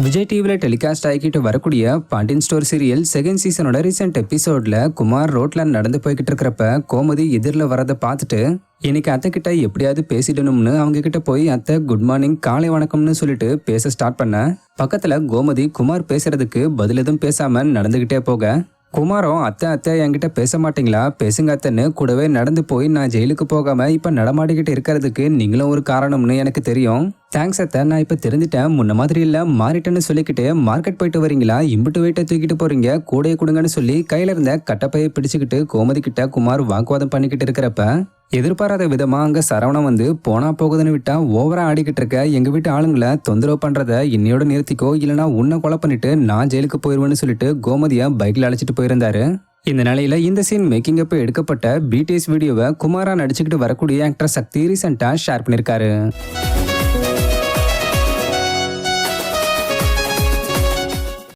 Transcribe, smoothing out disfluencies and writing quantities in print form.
விஜய் டிவில டெலிகாஸ்ட் ஆகிட்டு வரக்கூடிய பாண்டியன் ஸ்டோர் சீரியல் செகண்ட் சீசனோட ரீசெண்ட் எபிசோட்ல குமார் ரோட்ல நடந்து போய்கிட்டு இருக்கிறப்ப கோமதி எதிரில் வரதை பார்த்துட்டு இன்னைக்கு அத்தை கிட்ட எப்படியாவது பேசிடணும்னு அவங்க கிட்ட போய் அத்தை குட் மார்னிங் காலை வணக்கம்னு சொல்லிட்டு பேச ஸ்டார்ட் பண்ண பக்கத்துல கோமதி குமார் பேசுறதுக்கு பதில் எதுவும் பேசாம நடந்துகிட்டே போக குமாரும் அத்தை அத்தை என்கிட்ட பேச மாட்டீங்களா பேசுங்க அத்தைன்னு கூடவே நடந்து போய் நான் ஜெயிலுக்கு போகாம இப்ப நடமாடிக்கிட்டு இருக்கிறதுக்கு நீங்களும் ஒரு காரணம்னு எனக்கு தெரியும். தேங்க்ஸ் அத்தை, நான் இப்ப தெரிஞ்சுட்டேன், முன்ன மாதிரி இல்ல மாறிட்டேன்னு சொல்லிக்கிட்டு மார்க்கெட் போயிட்டு வரீங்களா, இம்புட்டு வெயிட்ட தூக்கிட்டு போறீங்க, கூடையை கொடுங்கன்னு சொல்லி கையில இருந்த கட்டப்பையை பிடிச்சுக்கிட்டு கோமதி கிட்ட குமார் வாக்குவாதம் பண்ணிக்கிட்டு இருக்கிறப்ப எதிர்பாராத விதமா அங்க சரவணம் வந்து போனா போகுதுன்னு விட்டா ஓவரா ஆடிக்கிட்டு இருக்க எங்க வீட்டு ஆளுங்களை தொந்தரவு பண்றத இன்னையோட நிறுத்திக்கோ, இல்லைன்னா உன்னை கொலை பண்ணிட்டு நான் ஜெயிலுக்கு போயிருவேன்னு சொல்லிட்டு கோமதியா பைக்ல அழைச்சிட்டு போயிருந்தாரு. இந்த நிலையில இந்த சீன் மேக்கிங் அப்ப எடுக்கப்பட்ட பிடிஎஸ் வீடியோவை குமாரா நடிச்சுக்கிட்டு வரக்கூடிய ஆக்டர் சக்தி ரீசெண்டா ஷேர் பண்ணிருக்காரு.